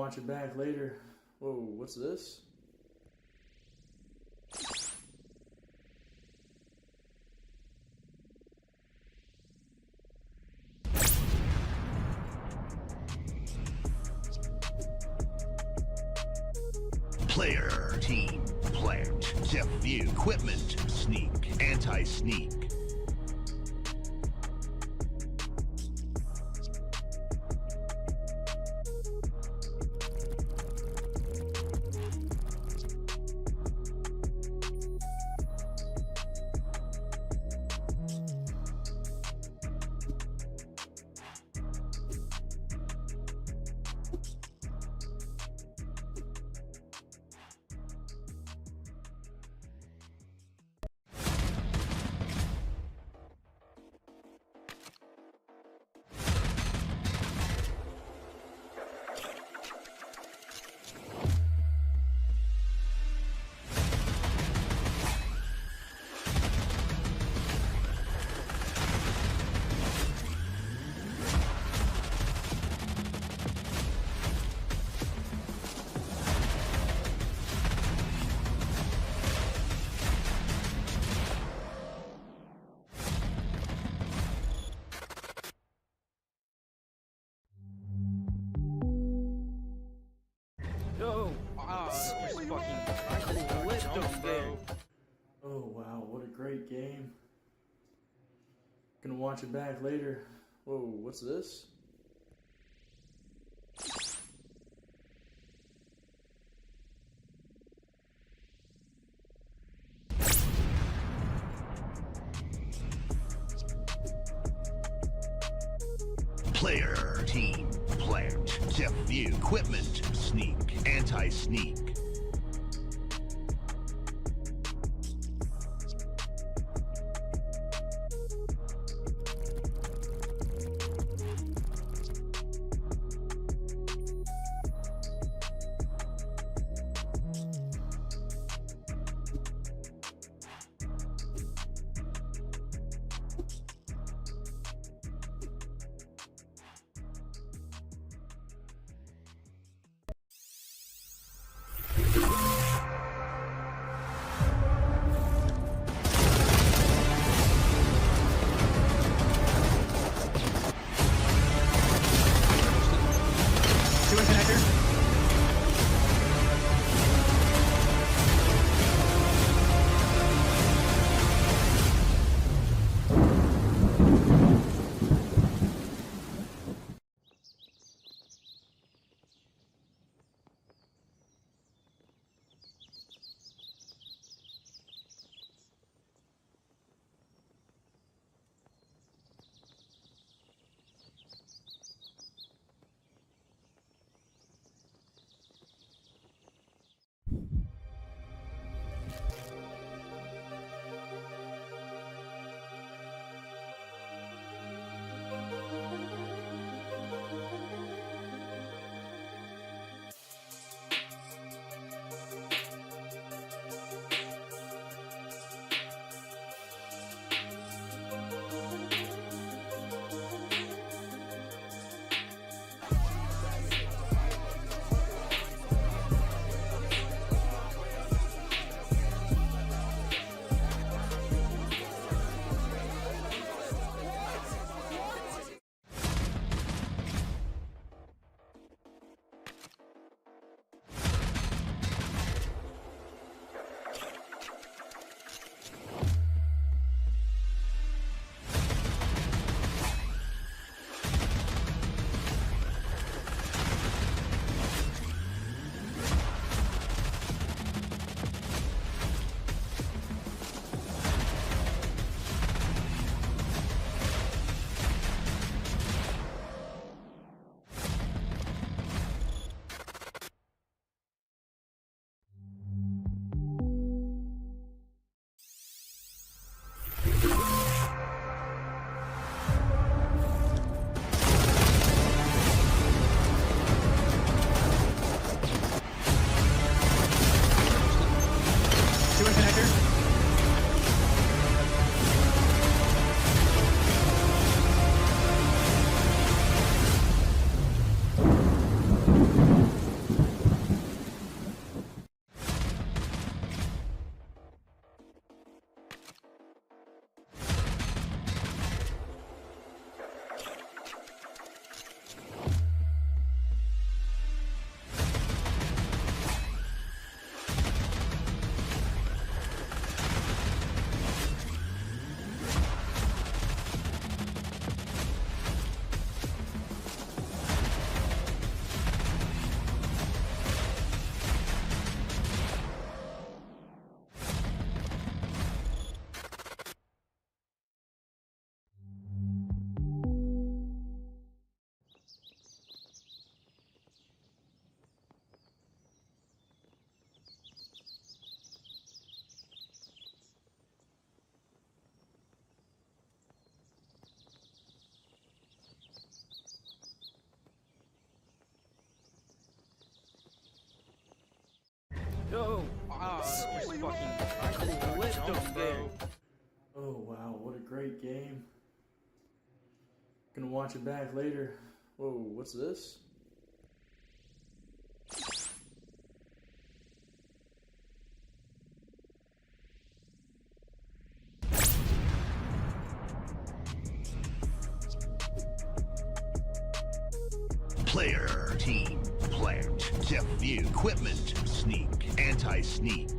watch it back later. Whoa, what's this? Player, team, plant, depth view, equipment, sneak, anti-sneak. Yo, that was fucking lit them, bro. Oh wow, what a great game. Gonna watch it back later. Whoa, what's this? Player, team, plant, depth view, equipment, sneak, anti-sneak. Yo, just fucking lit them, bro. Oh wow, what a great game. Gonna watch it back later. Whoa, what's this? Player, team, plant, depth view, equipment, sneak, anti-sneak.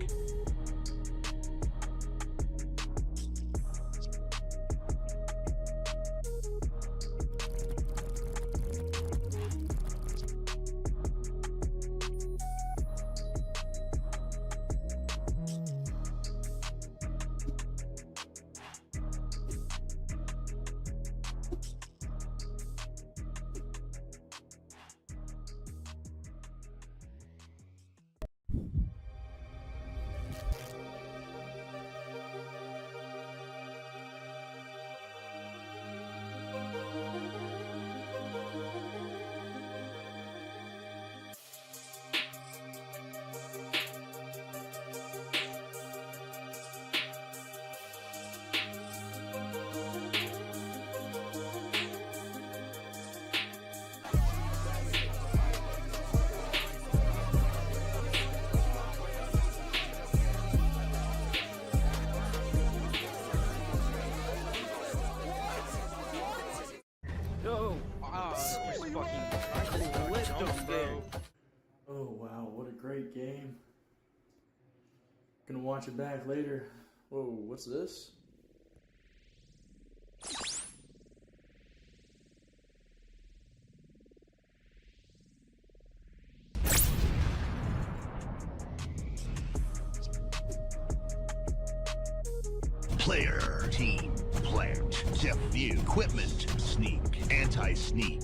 Yo, just fucking lit them, bro. Oh wow, what a great game. Gonna watch it back later. Whoa, what's this? Player, team, plant, depth view, equipment, sneak, anti-sneak.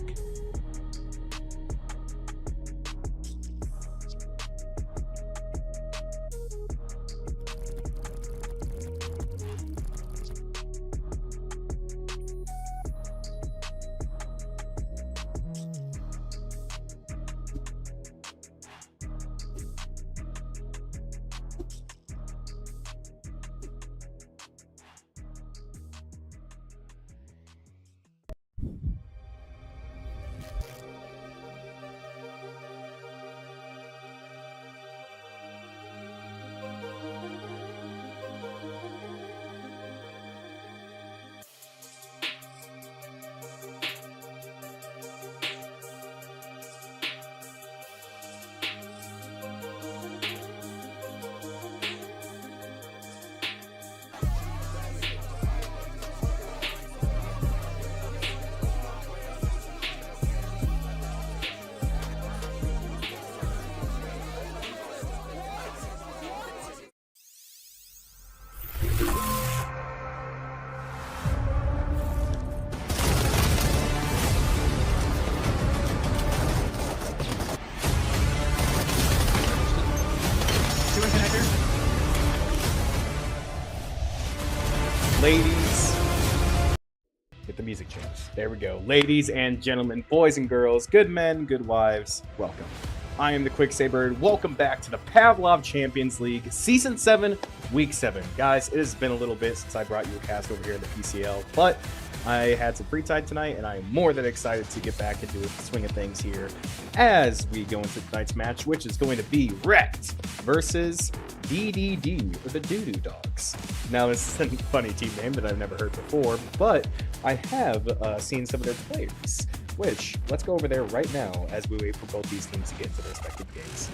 Ladies, get the music changed. There we go. Ladies and gentlemen, boys and girls, good men, good wives, welcome. I am the Quicksaber. Welcome back to the Pavlov Champions League, Season 7, Week 7. Guys, it has been a little bit since I brought you a cast over here in the PCL, but I had some free time tonight, and I am more than excited to get back into the swing of things here as we go into tonight's match, which is going to be REKT versus DDD, or the Doo-Doo Dogs. Now, this is a funny team name that I've never heard before, but I have seen some of their players, which, let's go over there right now as we wait for both these teams to get into their respective games.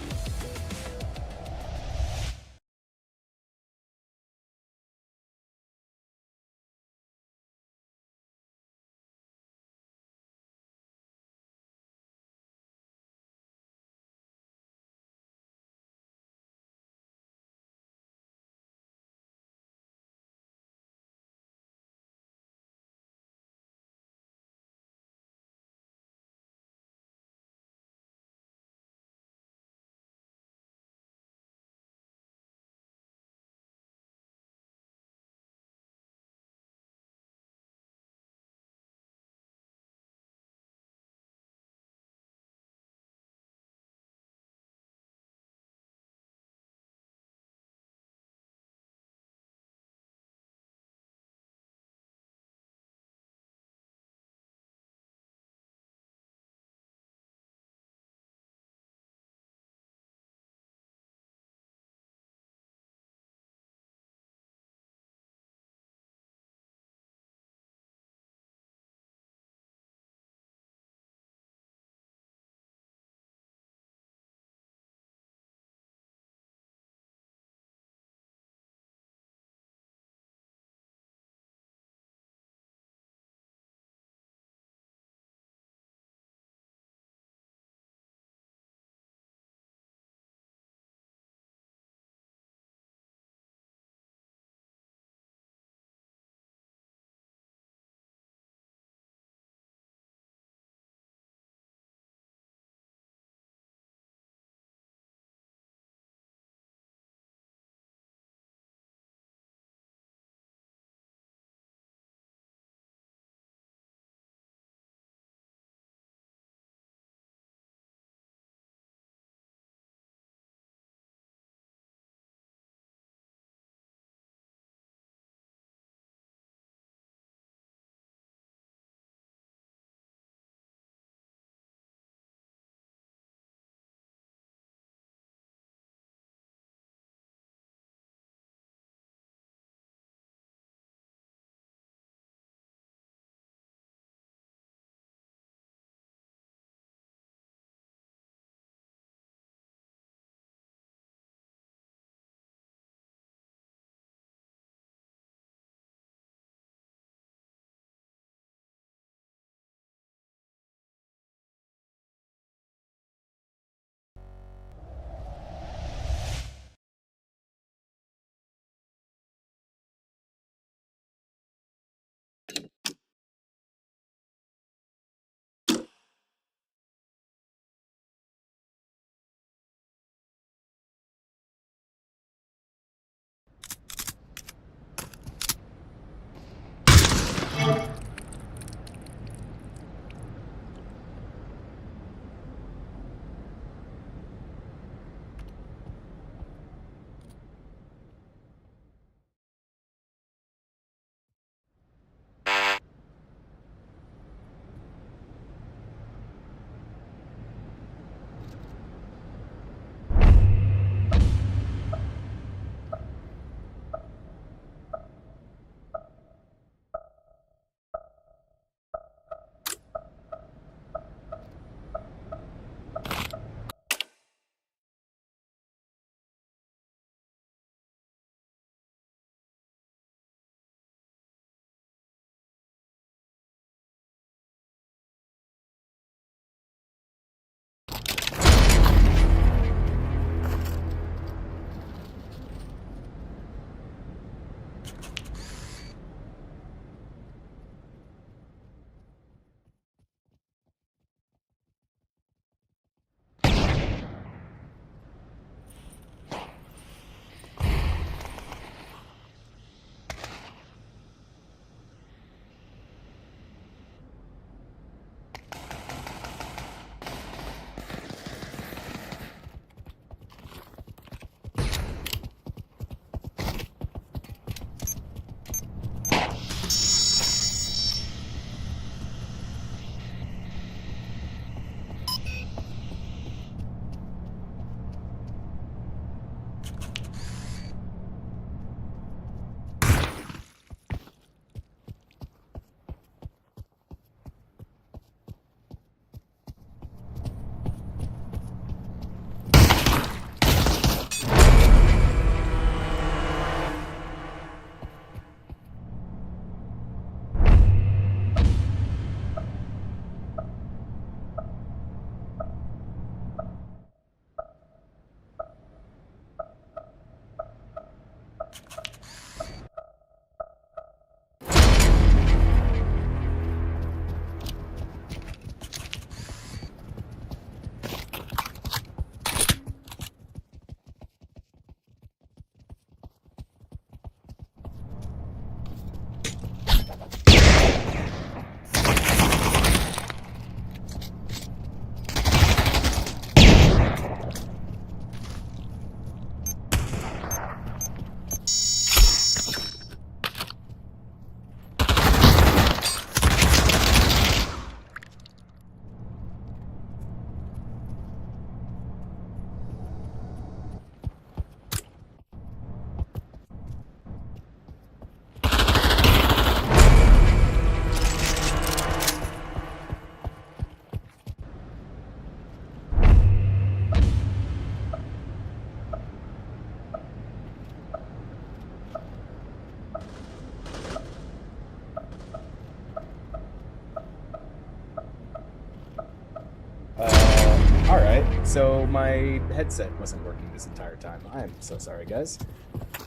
so my headset wasn't working this entire time. I am so sorry, guys.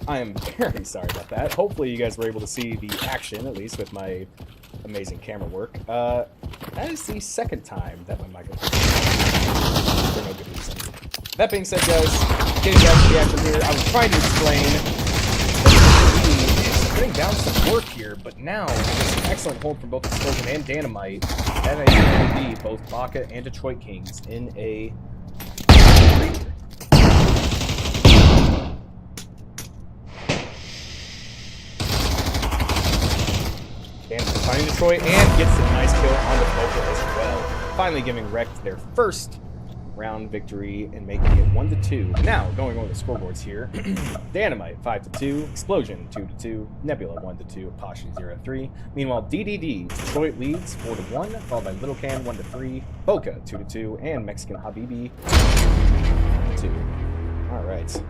I am very sorry about that. Hopefully you guys were able to see the action, at least with my amazing camera work. That is the second time that my microphone for no good reason. That being said, guys, getting back to the action here, I was trying to explain that DDD is putting down some work here, but now, with an excellent hold from both Explosion and Dynamite, that is going to be both Baka and Detroit Kings in a finding Detroit and gets a nice kill on the Baka as well. Finally giving REKT their first round victory and making it 1-2. Now, going over the scoreboards here, Dynamite 5-2, Explosion 2-2, Nebula 1-2, Apache 0-3. Meanwhile, DDD, Detroit leads 4-1, followed by Little Can 1-3, Boca 2-2, and Mexican Habibi 2. All right.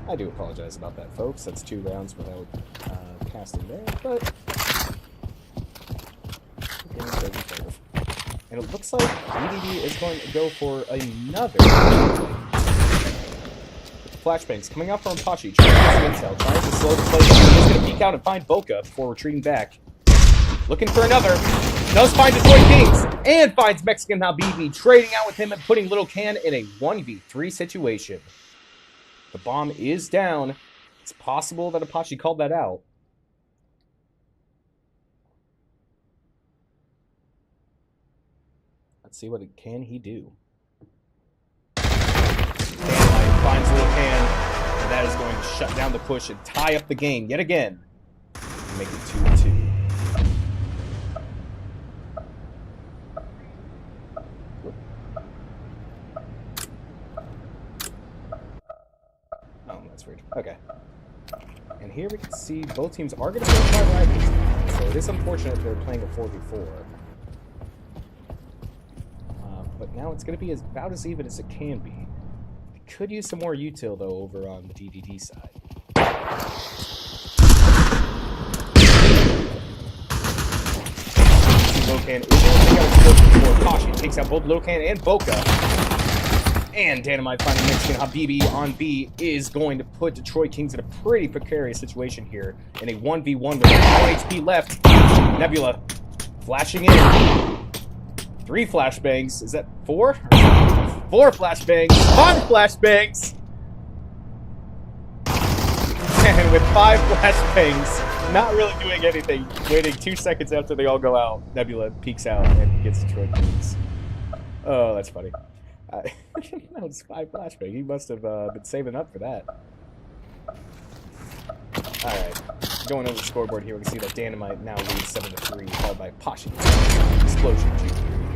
I do apologize about that, folks. That's 2 rounds without casting there, but and it looks like DDD is going to go for another flashbangs coming out from Apache, trying to intel, trying to slow the play down. He's going to peek out and find Boca before retreating back. Looking for another. Does find Detroit Kings and finds Mexican Habibi, trading out with him and putting Little Can in a 1v3 situation. The bomb is down. It's possible that Apache called that out. Let's see what can he do. Dynamite finds Little Can, and that is going to shut down the push and tie up the game yet again. And make it 2-2. Oh, that's weird. Okay. And here we can see both teams are going to play 5 rivals. So it is unfortunate they're playing a 4v4. But now it's going to be about as even as it can be. Could use some more util, though, over on the DDD side. Locan is going to take out Explosion before Caution takes out both Locan and Boca. And Dynamite finding Mexican Habibi on B is going to put Detroit Kings in a pretty precarious situation here in a 1v1 with 1 HP left. Nebula flashing in. 3 flashbangs. Is that 4? 4 flashbangs. 5 flashbangs. And with 5 flashbangs, not really doing anything. Waiting 2 seconds after they all go out, Nebula peeks out and gets Detroit Kings. Oh, that's funny. That was 5 flashbangs. He must have been saving up for that. Alright. Going over the scoreboard here, we can see that Dynamite now leads 7-3, followed by Pasha, Explosion 2-3,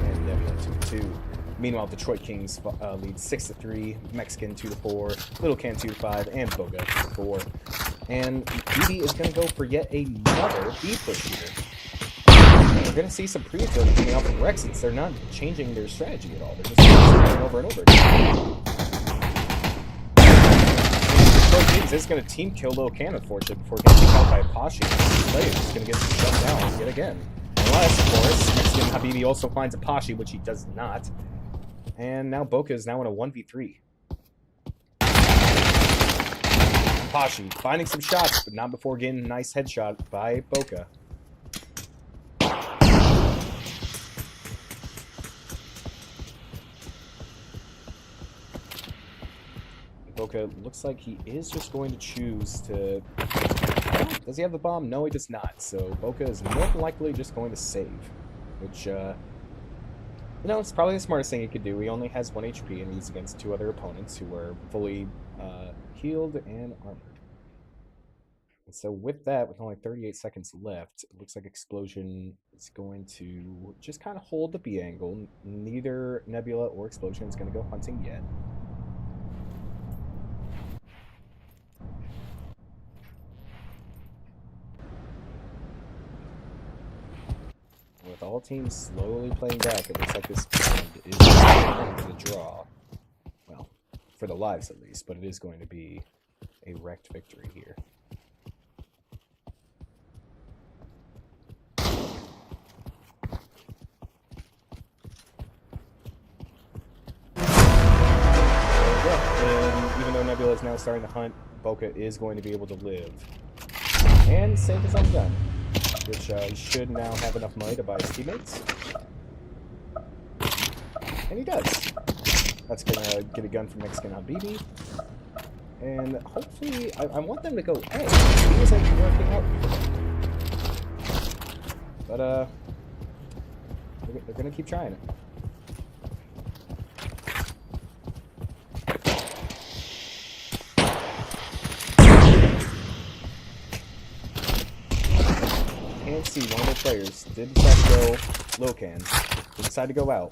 and Nebula 2-2. Meanwhile, Detroit Kings lead 6-3, Mexican 2-4, Little Can 2-5, and Boga 2-4. And DD is going to go for yet another B push here. And we're going to see some pre-fill coming out from REKT since they're not changing their strategy at all. They're just going over and over again. Kings is going to team kill Lil Can, unfortunately, before getting kicked out by Apache. This player is going to get shut down yet again. Unless, of course, Mexican Habibi also finds Apache, which he does not. And now Boca is now in a 1v3. Apache finding some shots, but not before getting a nice headshot by Boca. Boca looks like he is just going to choose to... Does he have the bomb? No, he does not. So Boca is more than likely just going to save. Which, you know, it's probably the smartest thing he could do. He only has 1 HP and he's against 2 other opponents who are fully healed and armored. And so with that, with only 38 seconds left, it looks like Explosion is going to just kind of hold the B angle. Neither Nebula or Explosion is going to go hunting yet. With all teams slowly playing back, it looks like this round is going to draw. Well, for the lives at least, but it is going to be a REKT victory here. Nebula is now starting to hunt. Boca is going to be able to live. And save his own gun, which he should now have enough money to buy his teammates. And he does. That's gonna get a gun from Mexican Habibi. And hopefully, I want them to go A. B isn't working out for them. But, they're gonna keep trying it. Can't see one of the players did decide to go low-can. They decided to go out.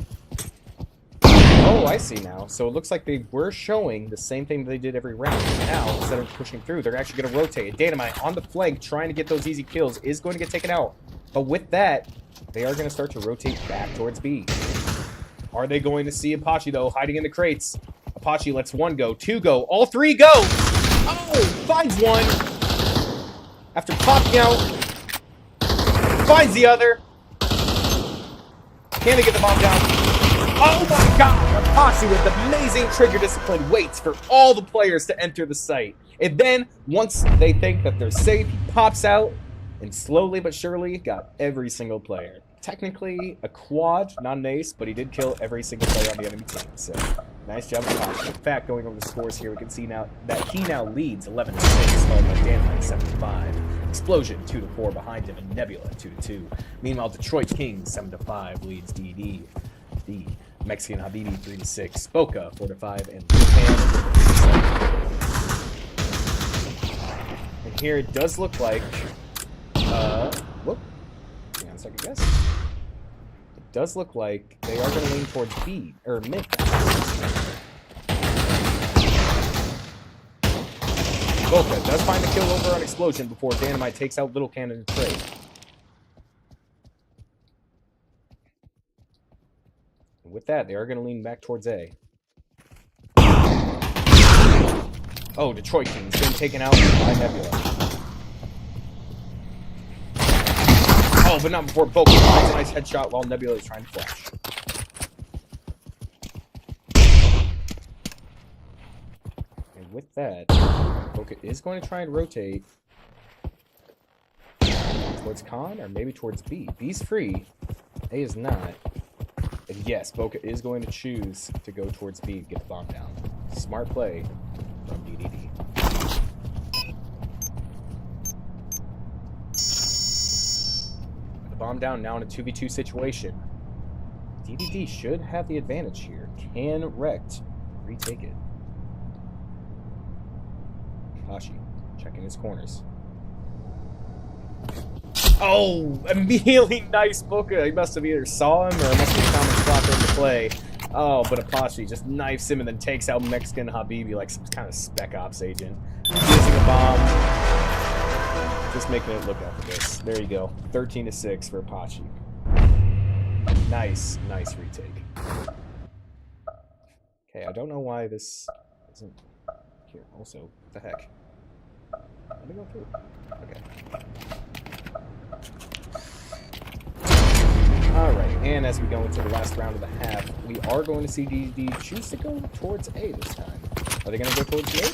Oh, I see now. So it looks like they were showing the same thing they did every round. Now, instead of pushing through, they're actually going to rotate. Dynamite on the flank, trying to get those easy kills, is going to get taken out. But with that, they are going to start to rotate back towards B. Are they going to see Apache, though, hiding in the crates? Apache lets one go, two go, all three go! Oh, finds one! After popping out, finds the other. Can they get the bomb down? Oh my god! Apache with amazing trigger discipline waits for all the players to enter the site. And then, once they think that they're safe, he pops out and slowly but surely got every single player. Technically a quad, not an ace, but he did kill every single player on the enemy team. So, nice job, Apache. In fact, going over the scores here, we can see now that he now leads 11-6, followed by Dynamite 7-5. Explosion 2-4 behind him, and Nebula 2-2. Meanwhile, Detroit Kings 7-5 leads DDD. The Mexican Habibi 3-6, Boca 4-5, and Japan. And here it does look like, whoop, hang on a second, guess. It does look like they are going to lean towards B or mid. Boca does find the kill over on Explosion before Dynamite takes out Little Cannon and Trade. With that, they are going to lean back towards A. Oh, Detroit Kings been taken out by Nebula. Oh, but not before Boca finds a nice headshot while Nebula is trying to flash. And with that, Boca is going to try and rotate towards Con or maybe towards B. B's free. A is not. And yes, Boca is going to choose to go towards B to get the bomb down. Smart play from DDD. The bomb down now in a 2v2 situation. DDD should have the advantage here. Can REKT retake it? Kashi checking his corners. Oh, immediately nice Boca. He must have either saw him or must have found him spot in the play. Oh, but Apache just knifes him and then takes out Mexican Habibi like some kind of spec ops agent. Using a bomb. Just making it look after this. There you go. 13-6 for Apache. Nice, nice retake. Okay, I don't know why this isn't here. Also, what the heck? Let me go through. Okay. Alright, and as we go into the last round of the half, we are going to see DDD choose to go towards A this time. Are they going to go towards A?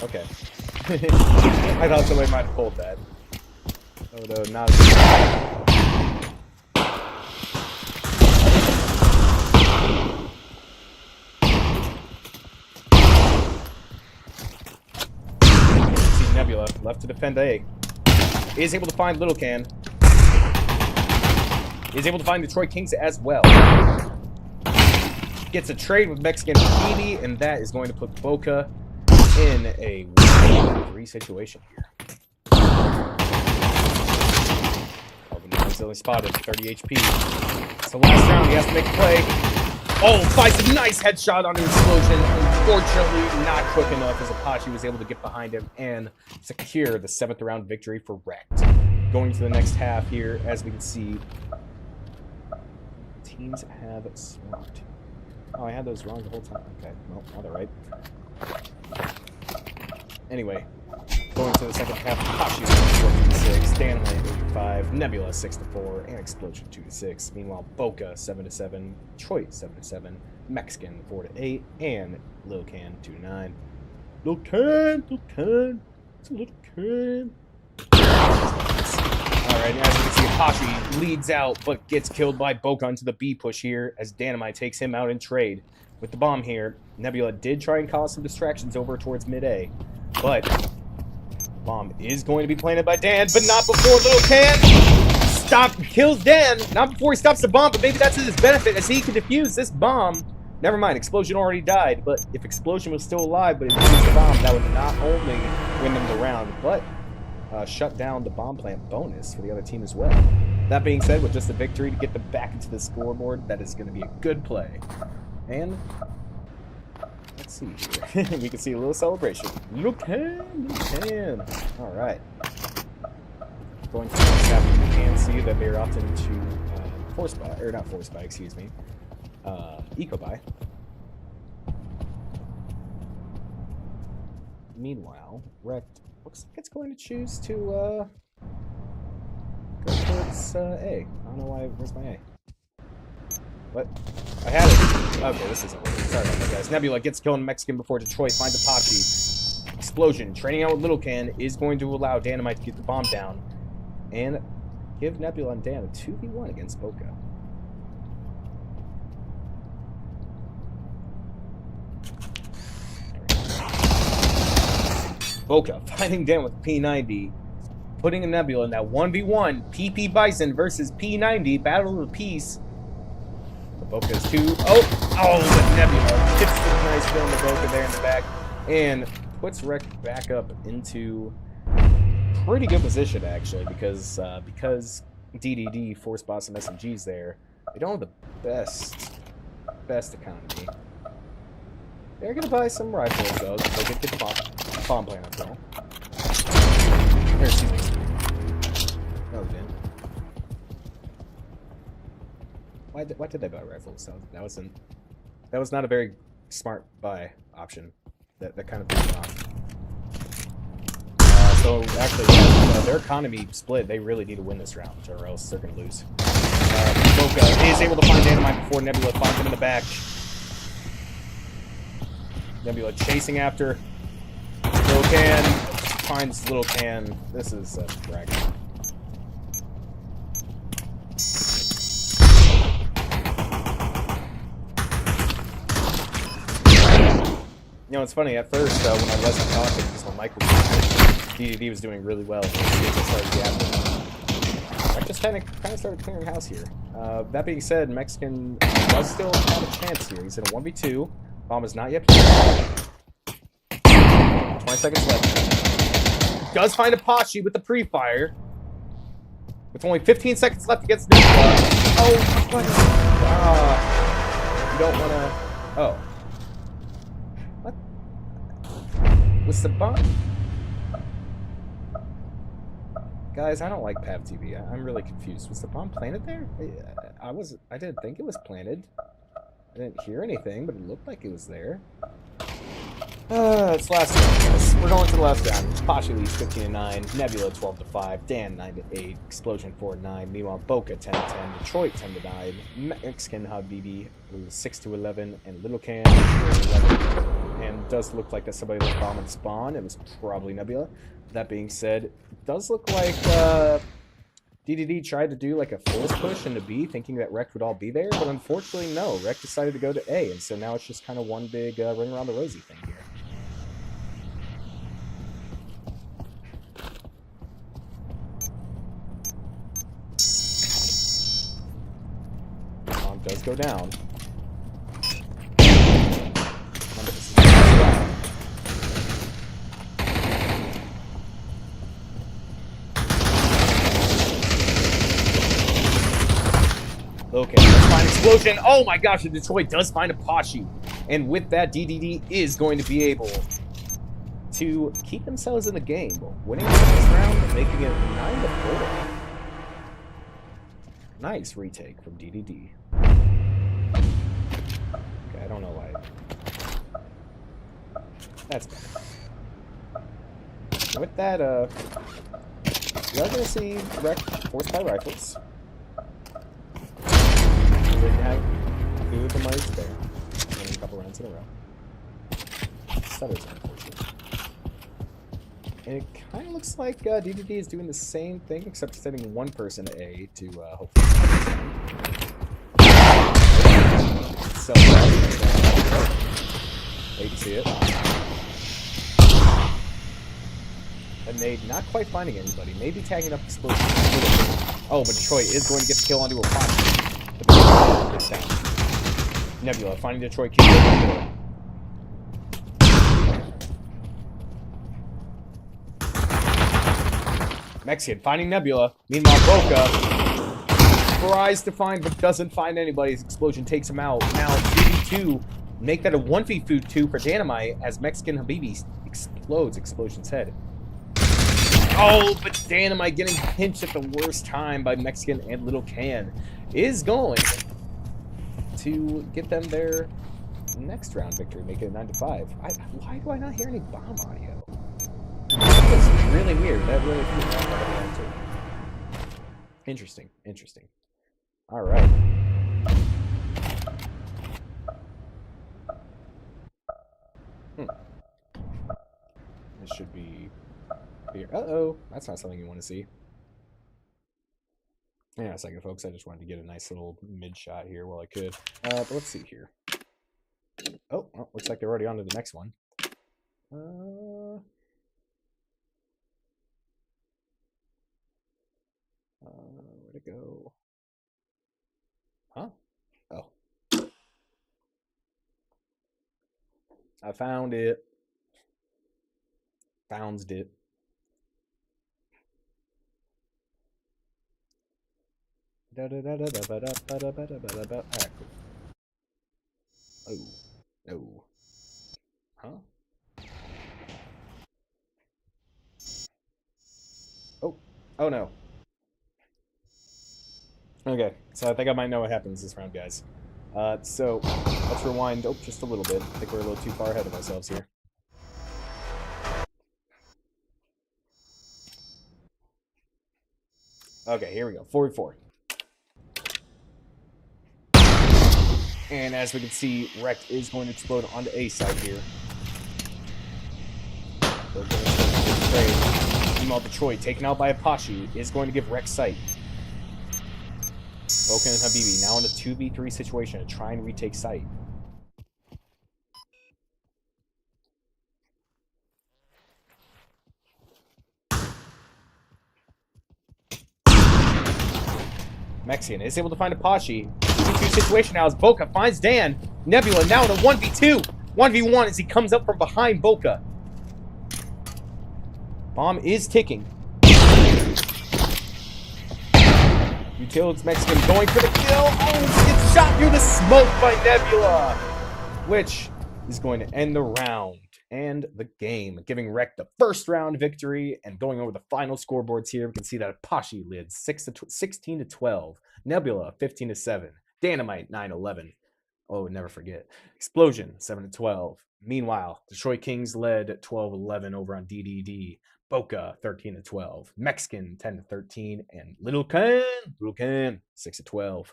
Okay. I thought somebody might have pulled that. Although, not as see Nebula left to defend A. Is able to find Little Can. Is able to find Detroit Kings as well. Gets a trade with Mexican Habibi, and that is going to put Boca in a 1-3 situation here. He's only spotted 30 HP. So last round, he has to make a play. Oh, finds a nice headshot on an Explosion. Unfortunately, not quick enough as Apache was able to get behind him and secure the 7th round victory for REKT. Going to the next half here, as we can see, teams have swapped. Oh, I had those wrong the whole time. Okay, well, now they're right. Anyway, going to the second half, Apache 14-6, Dynamite 8-5, Nebula 6-4, and Explosion 2-6. Meanwhile, Boca 7-7, Detroit 7-7, Mexican 4-8, and Lil Can 2-9. Lil Can, it's a little can. Alright, as you can see, Hashi leads out, but gets killed by Boca onto the B push here, as Dynamite takes him out in trade. With the bomb here, Nebula did try and cause some distractions over towards mid-A, but bomb is going to be planted by Dan, but not before Lil Can kills Dan. Not before he stops the bomb, but maybe that's to his benefit, as he can defuse this bomb. Never mind, Explosion already died, but if Explosion was still alive, but he defused the bomb, that would not only win them the round, but shut down the bomb plant bonus for the other team as well. That being said, with just a victory to get them back into the scoreboard, that is going to be a good play. And let's see here. We can see a little celebration. Look in. All right. Going to the next step, you can see that they're often to force buy, or not force buy, excuse me, eco buy. Meanwhile, REKT looks like it's going to choose to go towards A. I don't know why. Where's my A? What? I had it. Okay, this isn't working. Sorry about that, guys. Nebula gets killed in Mexican before Detroit finds Apache. Explosion, trading out with Little Can, is going to allow Dynamite to get the bomb down and give Nebula and Dan a 2v1 against Boca. Boca fighting Dan with P90, putting a Nebula in that 1v1 PP Bison versus P90 Battle of the Peace. The Boca is 2. The Nebula hits the nice kill on the Boca there in the back and puts REKT back up into pretty good position actually, because DDD force bought some SMGs there. They don't have the best economy. They're gonna buy some rifles though, so they get the bomb plant up though. Here, excuse me. No, they didn't. Why did they buy rifles? That was not a very smart buy option. That kind of threw me off. So actually, their economy split. They really need to win this round, or else they're gonna lose. Boca is able to find Dynamite before Nebula finds him in the back. Nebula chasing after Little Can, finds Little Can. This is a dragon. You know, it's funny, at first, when I wasn't talking, because my mic was DDD was doing really well. I just kind of started clearing house here. That being said, Mexican does still have a chance here. He's in a 1v2. Bomb is not yet planted. 20 seconds left. Does find Apache with the pre-fire. With only 15 seconds left against Nebula. Oh, what? You don't want to... Oh. What? Was the bomb... Guys, I don't like Pav TV. I'm really confused. Was the bomb planted there? I didn't think it was planted. I didn't hear anything, but it looked like it was there. It's last round, guys. We're going to the last round. Apache leads 15-9, Nebula 12-5, Dan 9-8, Explosion 4-9. Meanwhile, Boca 10-10, Detroit 10-9, Mexican Habibi loses 6-11, and Little Can 11. And it does look like that somebody left bomb and spawn. It was probably Nebula. That being said, it does look like DDD tried to do like a force push into B, thinking that REKT would all be there, but unfortunately, no. REKT decided to go to A, and so now it's just kind of one big ring around the rosy thing here. Bomb does go down. Okay, let's find Explosion. Oh my gosh, and Detroit does find Apache. And with that, DDD is going to be able to keep themselves in the game, winning this round and making it 9-4. Nice retake from DDD. Okay, I don't know why. That's bad. With that, we're going to see REKT force by rifles. Good the money's there. couple rounds in a row. Stutter's unfortunate. And it kind of looks like DDD is doing the same thing, except sending one person to A to hopefully. So, you can see it. And they not quite finding anybody. Maybe tagging up explosions. Oh, but Detroit is going to get the kill onto a pot. Nebula finding Detroit kill. Mexican finding Nebula. Meanwhile, Boca tries to find but doesn't find anybody. His explosion takes him out. Now, DD2 make that a 1v2 for Dynamite as Mexican Habibi explodes Explosion's head. Oh, but Dynamite getting pinched at the worst time by Mexican and Little Can is going to get them their next round victory, make it a 9-5. Why do I not hear any bomb audio? That's really weird. That really feels like interesting. Interesting. All right. This should be here. Uh-oh. That's not something you want to see. Hang on a second, folks. I just wanted to get a nice little mid shot here while I could. But let's see here. Oh, well, looks like they're already on to the next one. Where'd it go? Huh? Oh. I found it. Found it. Alright, cool. Oh. No. Huh? Oh. Oh no. Okay, so I think I might know what happens this round, guys. So, let's rewind, just a little bit. I think we're a little too far ahead of ourselves here. Okay, here we go, 4v4. And as we can see, REKT is going to explode onto A side here. Meanwhile, Detroit, taken out by Apache, is going to give REKT sight. Boca and Habibi now in a 2v3 situation to try and retake sight. Mexican is able to find Apache. 2v2 situation now as Boca finds Dan. Nebula now in a 1v2. 1v1 as he comes up from behind Boca. Bomb is ticking. Utilities Mexican going for the kill. Oh, gets shot through the smoke by Nebula, which is going to end the round and the game, giving REKT the first round victory. And going over the final scoreboards here, we can see that Apache leads 16-12, Nebula 15-7, Dynamite 9-11. Oh, never forget. Explosion 7-12. Meanwhile, Detroit Kings led 12-11 over on DDD. Boca 13-12, Mexican 10-13, and Little Can 6-12.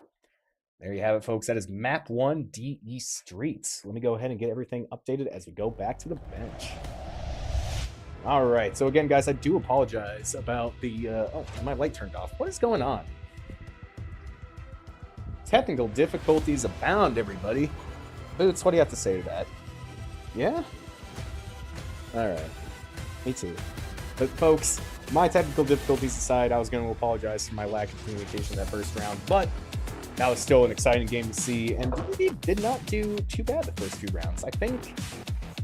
There you have it, folks. That is Map 1 DE Streets. Let me go ahead and get everything updated as we go back to the bench. All right. So again, guys, I do apologize about the. Oh, my light turned off. What is going on? Technical difficulties abound, everybody. Boots, what do you have to say to that? Yeah. All right. Me too. But folks, my technical difficulties aside, I was going to apologize for my lack of communication that first round, but that was still an exciting game to see, and DDD did not do too bad the first few rounds. I think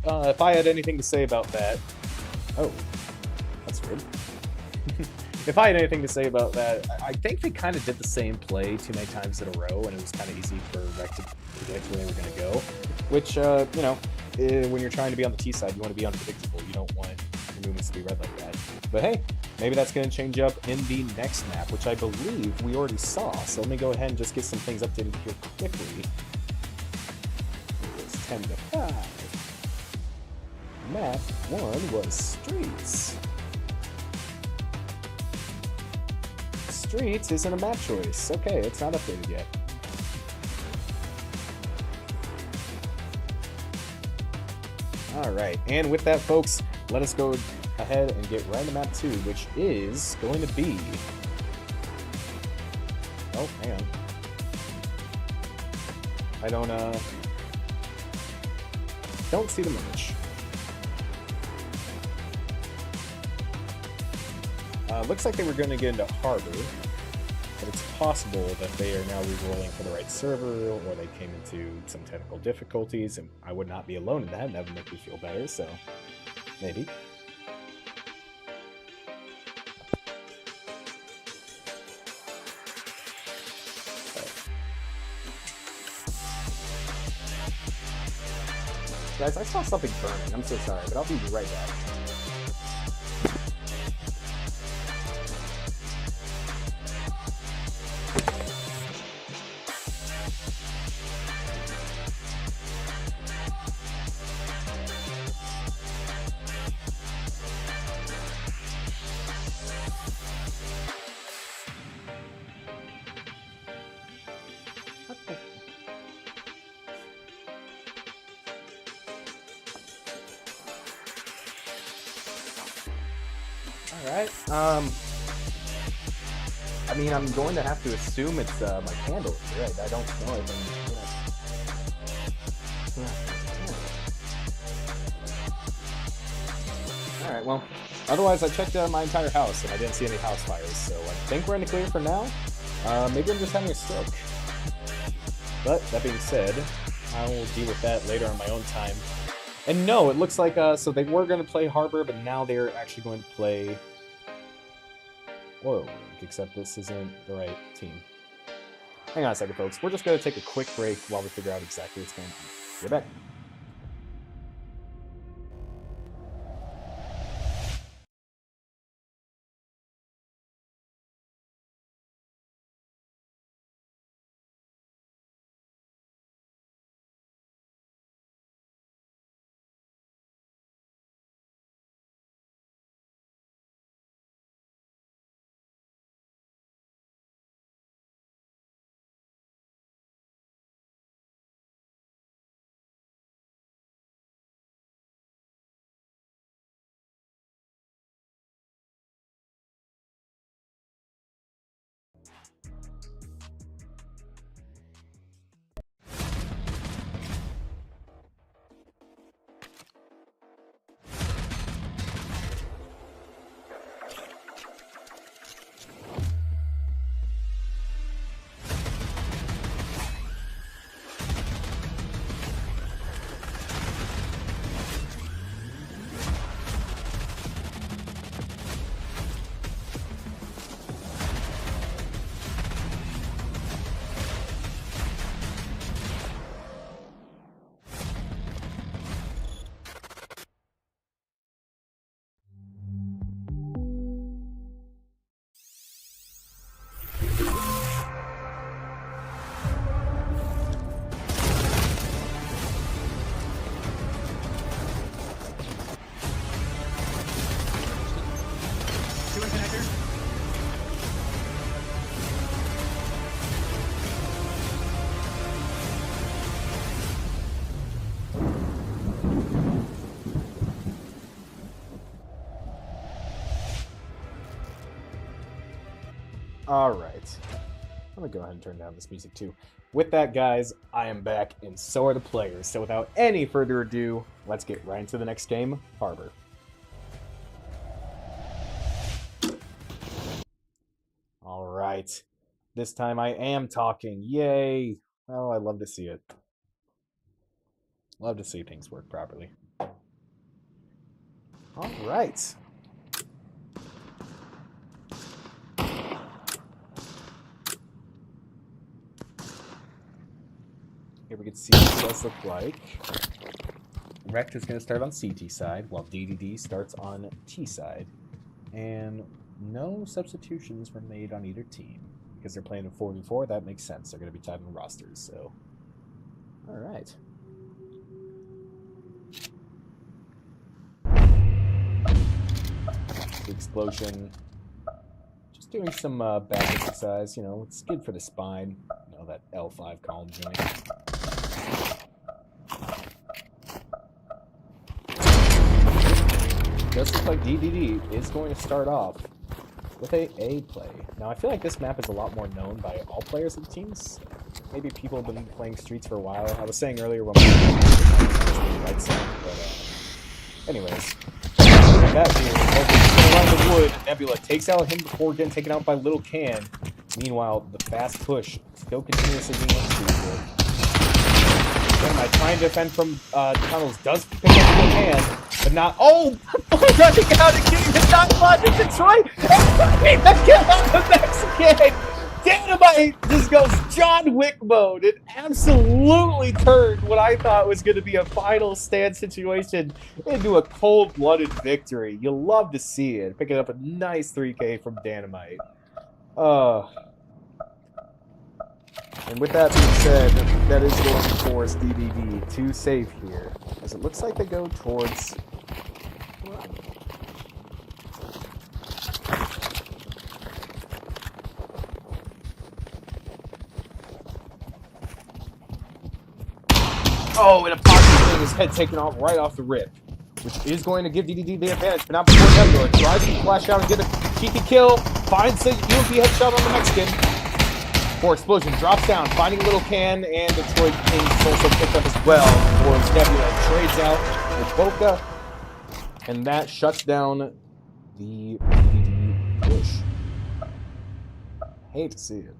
if I had anything to say about that... Oh, that's weird. If I had anything to say about that, I think they kind of did the same play too many times in a row, and it was kind of easy for REKT to predict where they were going to go, which, you know, when you're trying to be on the T side, you want to be unpredictable. You don't want movements to be read like that. But hey, maybe that's going to change up in the next map, which I believe we already saw. So let me go ahead and just get some things updated here quickly. It was 10-5. Map 1 was Streets. Streets isn't a map choice. Okay, it's not updated yet. All right, and with that, folks, let us go ahead and get right into map 2, which is going to be... Oh, hang on. I don't see the match. Looks like they were going to get into Harbor, but it's possible that they are now re-rolling for the right server, or they came into some technical difficulties, and I would not be alone in that, and that would make me feel better, so maybe. Guys, I saw something burning. I'm so sorry, but I'll be right back. Alright, I mean, I'm going to have to assume it's my candle, right? I don't know anything, Alright, well, otherwise I checked my entire house and I didn't see any house fires, so I think we're in the clear for now. Maybe I'm just having a stroke. But, that being said, I will deal with that later on my own time. And no, it looks like, so they were going to play Harbor, but now they're actually going to play... Whoa, except this isn't the right team. Hang on a second, folks. We're just going to take a quick break while we figure out exactly what's going on. We're back. Alright. I'm gonna go ahead and turn down this music too. With that, guys, I am back, and so are the players. So without any further ado, let's get right into the next game, Harbor. Alright. This time I am talking. Yay! Oh, I love to see it. Love to see things work properly. Alright. Here we can see what it does look like. REKT is going to start on CT side, while DDD starts on T side. And no substitutions were made on either team. Because they're playing in 4v4, that makes sense. They're going to be tied in rosters, so... Alright. The explosion. Just doing some back exercise, you know, it's good for the spine. You know, that L5 column joint. does look like DDD is going to start off with a A play. Now, I feel like this map is a lot more known by all players of the teams. Maybe people have been playing Streets for a while. I was saying earlier when we were right side, but anyways. That here, around the wood, Nebula takes out him before getting taken out by Little Can. Meanwhile, the fast push still continuously being executed. Dynamite trying to defend from tunnels, does pick up Little Can, but not. Oh! Running out and getting the knock block in Detroit! And the kill on the Mexican! Dynamite just goes John Wick mode. It absolutely turned what I thought was going to be a final stand situation into a cold-blooded victory. You'll love to see it. Picking up a nice 3K from Dynamite. And with that being said, that is going to force DDD to save here, as it looks like they go towards... Oh, and a pocket getting his head taken off right off the rip, which is going to give DDD the advantage, but not before Nebula tries to flash out and get a cheeky kill, finds the UMP headshot on the Mexican. For Explosion drops down, finding Little Can, and Detroit Kings also picked up as well. Towards Nebula trades out with Boca, and that shuts down the DDD push. Hate to see it.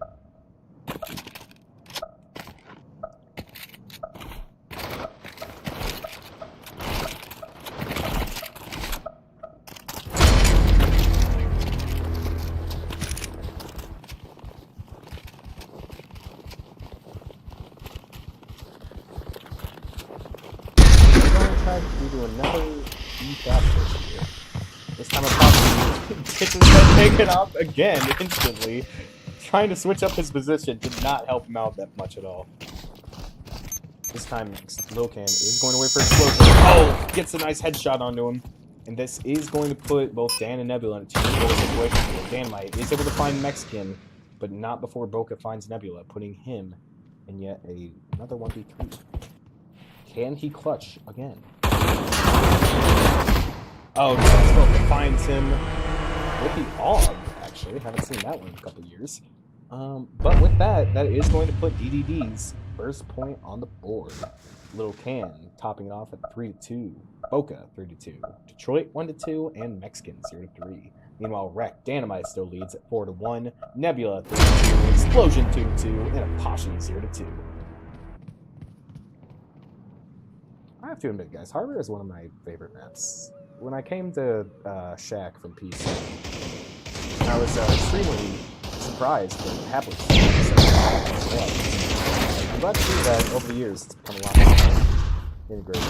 To another E-Fast push here. This time Apache gets his head taken off again instantly. Trying to switch up his position did not help him out that much at all. This time Lil Can is going away for Explosion. Oh! Gets a nice headshot onto him. And this is going to put both Dan and Nebula in a 2-4 situation here. Dynamite is able to find Mexican, but not before Boca finds Nebula, putting him in yet another 1v3. Can he clutch again? Oh, no, Boca finds him with the AUG, actually. Haven't seen that one in a couple years. But with that, that is going to put DDD's first point on the board. Little Can topping it off at 3-2. Boca 3-2. Detroit 1-2, and Mexican 0-3. Meanwhile, REKT Dynamite still leads at 4-1. Nebula 3-2. Explosion 2-2, and Apache 0-2. I have to admit, guys, Harbor is one of my favorite maps. When I came to Shaq from PCL, I was extremely surprised, but happily I'm glad to see that over the years it's become a lot more integrated.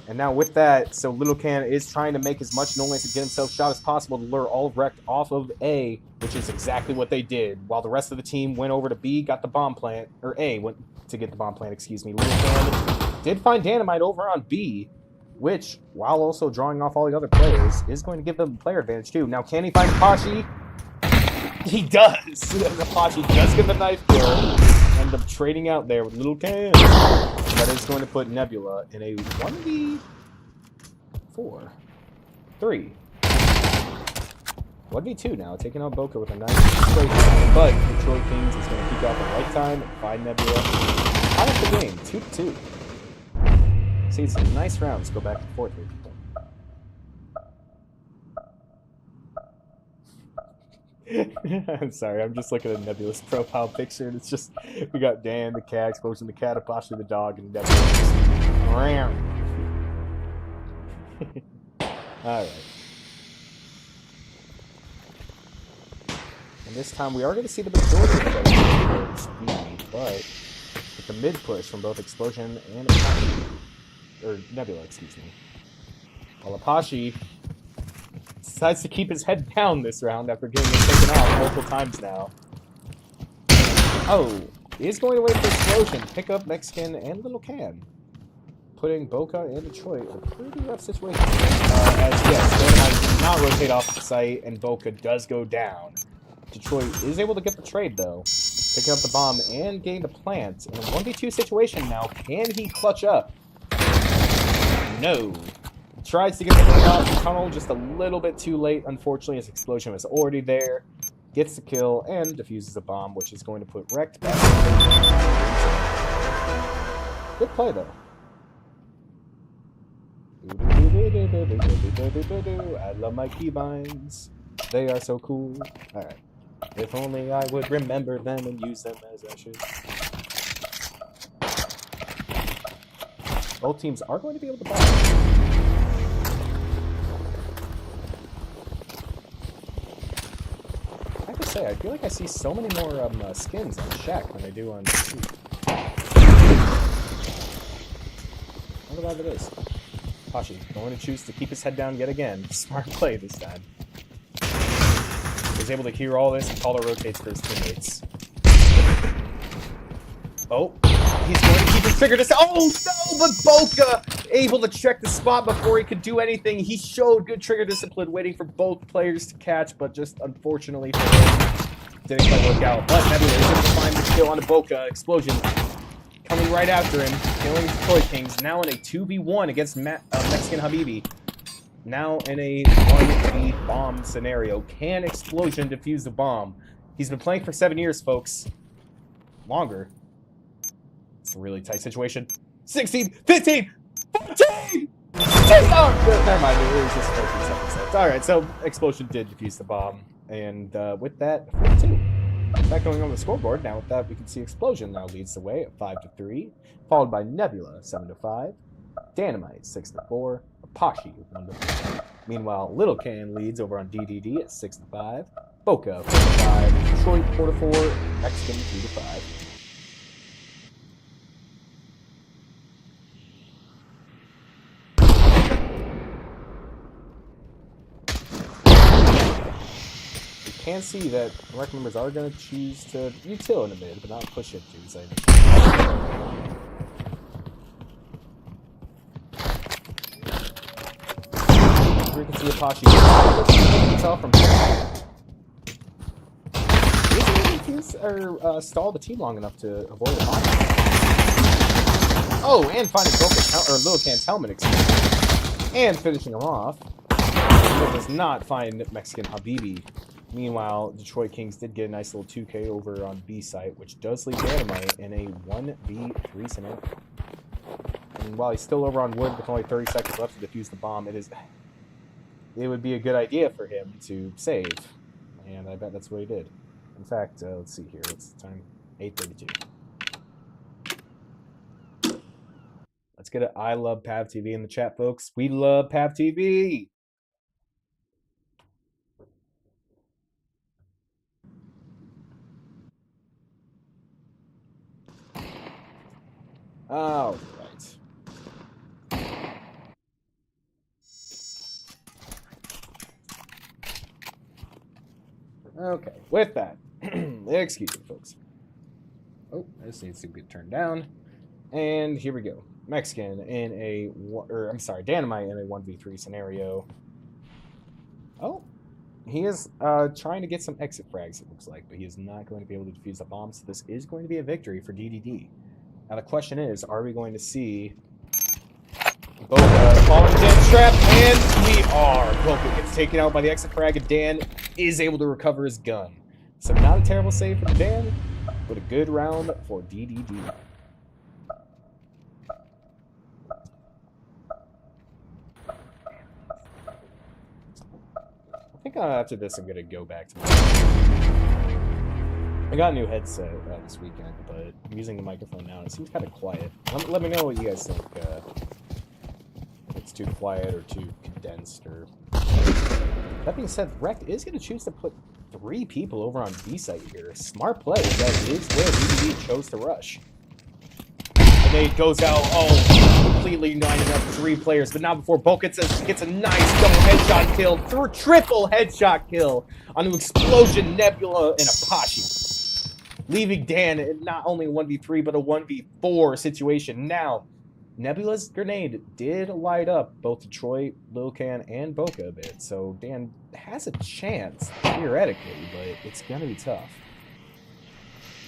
And now with that, so Little Can is trying to make as much noise to get himself shot as possible to lure all of REKT off of A, which is exactly what they did. While the rest of the team went over to B, got the bomb plant, or A went to get the bomb plant, excuse me. Little Can did find Dynamite over on B, which, while also drawing off all the other players, is going to give them player advantage too. Now, can he find Apache? He does! And Apache does get the knife kill, end up trading out there with Little Can. That is going to put Nebula in a 1v4. 3. 1v2 now, taking out Boca with a nice straight shot. But Detroit Kings is going to peek out the right time and find Nebula out of the game, 2-2. See, some nice rounds go back and forth here, people. I'm sorry, I'm just looking at Nebula's profile picture, and it's just, we got Dan, the cat, Explosion, the cat, Apache, the dog, and Nebula. Alright. And this time we are going to see the majority of players speed, but with the mid push from both Explosion and Apache, or Nebula, excuse me. While Apache decides to keep his head down this round after getting it taken off multiple times now. Oh, he's going away for Explosion, pick up Mexican and Little Can, putting Boca and Detroit in a pretty rough situation. As yes, Dynamite does not rotate off the site, and Boca does go down. Detroit is able to get the trade though, picking up the bomb and getting the plant in a 1v2 situation now. Can he clutch up? No. Tries to get the hook off the tunnel just a little bit too late. Unfortunately, his explosion was already there. Gets the kill and defuses a bomb, which is going to put REKT back. Good play, though. I love my keybinds. They are so cool. Alright. If only I would remember them and use them as I should. Both teams are going to be able to buy. I have to say, I feel like I see so many more skins on Shaq than I do on PC. I wonder why that is. Pashi going to choose to keep his head down yet again. Smart play this time. He's able to hear all this and call the rotates for his teammates. Oh, he's going to keep his trigger to... Oh no, but Boca able to check the spot before he could do anything. He showed good trigger discipline, waiting for both players to catch, but just unfortunately for him, didn't quite work out. But Nebula is able to find the kill on the Boca. Explosion coming right after him, killing the Toy Kings. Now in a 2v1 against Mexican Habibi. Now in a 1v bomb scenario. Can Explosion defuse the bomb? He's been playing for 7 years, folks. Longer. It's a really tight situation. 16, 15, 14! Oh, never mind. It was just 14 seconds left. Alright, so Explosion did defuse the bomb. And with that, 42. Back going on the scoreboard. Now with that, we can see Explosion now leads the way at 5-3. Followed by Nebula, 7-5. Dynamite, 6-4. Apache, 1-4. Meanwhile, Little Can leads over on DDD at 6-5. Boca, 4-5. Detroit, 4-4. Mexican, 2-5. Can see that REKT members are going to choose to util in a mid, but not push it to. We can see Apache himself from or stall the team long enough to avoid a bomb. Oh, and finding Little Can's helmet, excuse me, and finishing him off. But does not find Mexican Habibi. Meanwhile, Detroit Kings did get a nice little 2K over on B site, which does leave Dynamite in a 1v3 scenario. And while he's still over on wood with only 30 seconds left to defuse the bomb, it would be a good idea for him to save. And I bet that's what he did. In fact, let's see here. What's the time? 8:32. Let's get a I love Pav TV in the chat, folks. We love Pav TV. All right. Okay, with that, excuse me, folks. Oh, this needs to get turned down. And here we go. Mexican in a, Dynamite in a 1v3 scenario. Oh, he is trying to get some exit frags, it looks like, but he is not going to be able to defuse the bomb, so this is going to be a victory for DDD. Now the question is, are we going to see Boca fall into Dan's trap? And we are. Boca gets taken out by the exit frag, and Dan is able to recover his gun. So not a terrible save for Dan, but a good round for DDD. I think after this I'm going to go back to my... I got a new headset this weekend, but I'm using the microphone now, and it seems kind of quiet. Let me know what you guys think. If it's too quiet or too condensed, or... That being said, REKT is going to choose to put 3 people over on B site here. Smart play. That is where DDD chose to rush. And then it goes out, completely lining up 3 players, but not before Boca gets a nice double headshot kill, triple headshot kill on an Explosion, Nebula, and Apache. Leaving Dan in not only a 1v3, but a 1v4 situation. Now, Nebula's grenade did light up both Detroit, Lil Can, and Boca a bit, so Dan has a chance, theoretically, but it's going to be tough.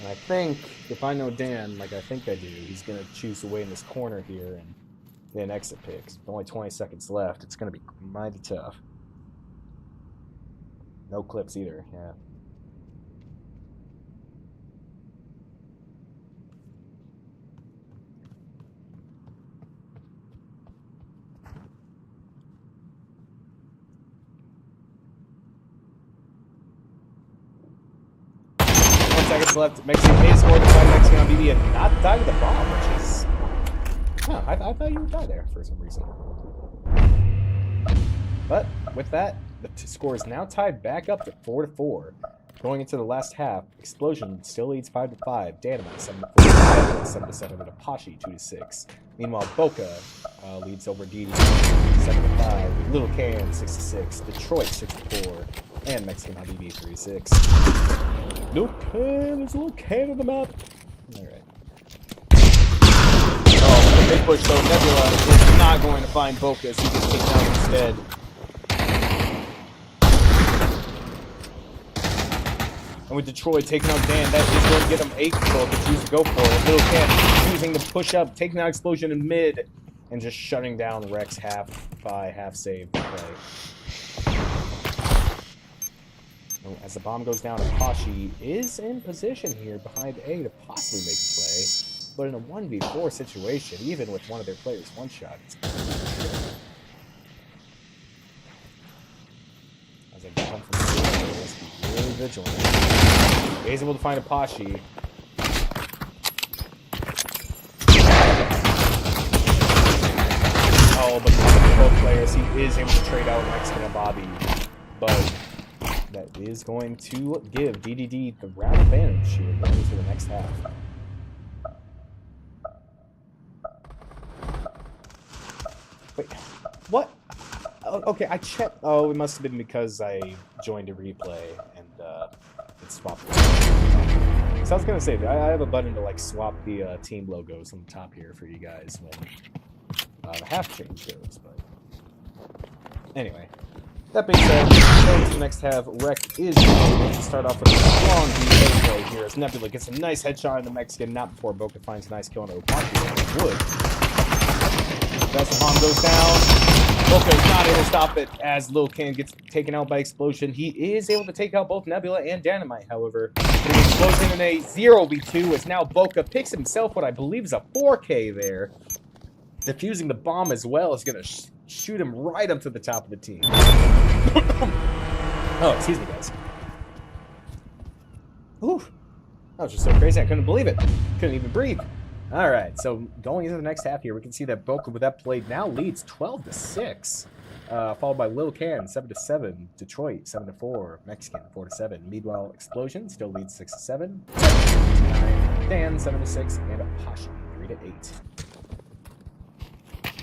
And I think, if I know Dan, like I think I do, he's going to choose to wait in this corner here and an exit pick. With only 20 seconds left. It's going to be mighty tough. No clips either, yeah. Seconds left. Mexican is scored by Mexican on BB and not die to the bomb, which is. Huh, I thought you would die there for some reason. But with that, the score is now tied back up to 4-4. Going into the last half, Explosion still leads 5-5. Dynamite 7-4, 7-7, and Apache 2-6. Meanwhile, Boca leads over DDD 7-5. Little Can 6-6. Detroit 6-4. And Mexican on BB 3-6. Little Can, there's a little can in the map. Alright. Oh, big push though. Nebula is not going to find Boca, so he gets taken out instead. And with Detroit taking out Dan, that is going to get him 8 control to choose to go for it. Little Can choosing to push up, taking out Explosion in mid, and just shutting down Rek's half save play. As the bomb goes down, Apache is in position here behind A to possibly make a play. But in a 1v4 situation, even with one of their players one-shot, it's as they come from the let's be really vigilant. He's able to find Apache. Oh, but both players, he is able to trade out Mexican and Bobby. But that is going to give DDD the round advantage here going into the next half. Wait, what? Oh, okay, I checked. Oh, it must have been because I joined a replay and it swapped. So I was gonna say that I have a button to like swap the team logos on the top here for you guys when the half change goes. But anyway. That being said, going to the next half, REKT is going to start off with a strong DDD play here as Nebula gets a nice headshot in the Mexican, not before Boca finds a nice kill on Apache on the wood. As the bomb goes down, Boca is not able to stop it as Lil Can gets taken out by Explosion. He is able to take out both Nebula and Dynamite, however. The Explosion in a 0v2 as now Boca picks himself what I believe is a 4K there. Defusing the bomb as well is going to shoot him right up to the top of the team. Oh, excuse me, guys. Ooh, that was just so crazy. I couldn't believe it. Couldn't even breathe. All right, so going into the next half here, we can see that Boca with that play now leads 12-6, followed by Lil Can 7-7, Detroit 7-4, Mexican 4-7. Meanwhile, Explosion still leads 6-7, 7-9, Dan 7-6, and Apache 3-8.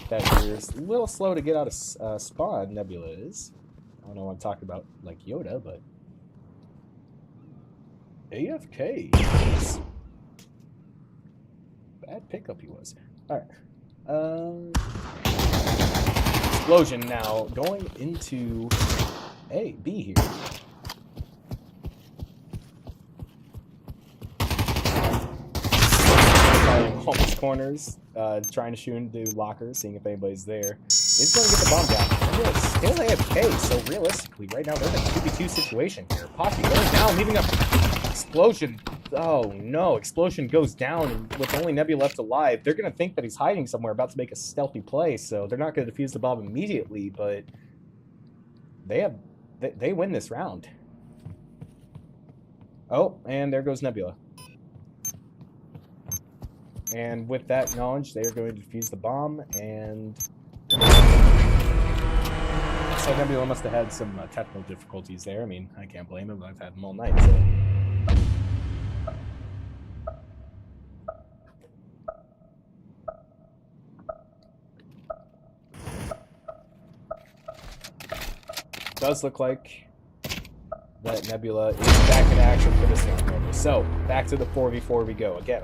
That here's a little slow to get out of spawn, Nebula is. I don't know what I'm talking about, like Yoda, but AFK. Bad pickup he was. Alright. Explosion now going into B here. Almost corners, trying to shoot into lockers, seeing if anybody's there. He's going to get the bomb down. And still AFK, so realistically, right now they're in a 2v2 situation here. Apache goes down, leaving up Explosion. Oh no, Explosion goes down, and with only Nebula left alive, they're going to think that he's hiding somewhere, about to make a stealthy play, so they're not going to defuse the bomb immediately, but they win this round. Oh, and there goes Nebula. And with that knowledge, they are going to defuse the bomb, and so Nebula must have had some technical difficulties there. I mean, I can't blame him, I've had them all night, so. Does look like that Nebula is back in action for this one. So, back to the 4v4 we go. Again,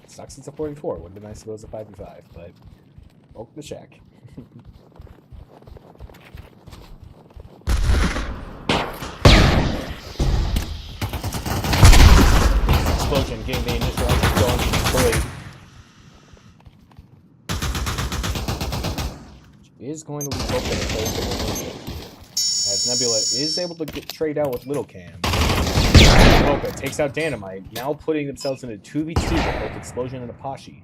sucks it's a 44. Would have been nice if it was a 5v5, but poke the shack. Explosion getting the initial going to Detroit. is going to leave Boca in place of the as Nebula is able to trade out with Little Cam. Boca takes out Dynamite, now putting themselves in a 2v2 with both Explosion and Apache.